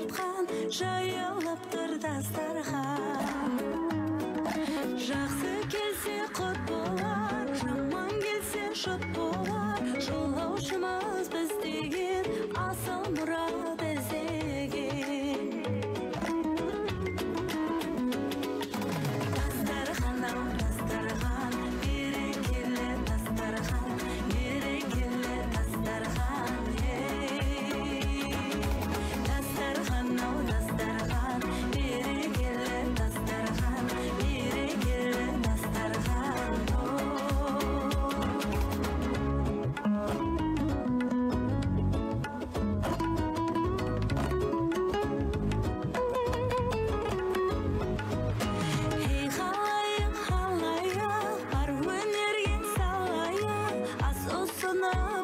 тартқан, жайылып тұр дастархан. Жақсы келсе құт болар, жаман келсе жұт болар. Жолаушымыз біз деген, асыл мұрат іздеген. Дастархан, дастархан, берекелі дастархан, берекелі дастархан. Дастархан, дастархан, берекелі дастархан, берекелі дастархан. Ей халайық, халайық, бар өнерге салайық, ас ұсынып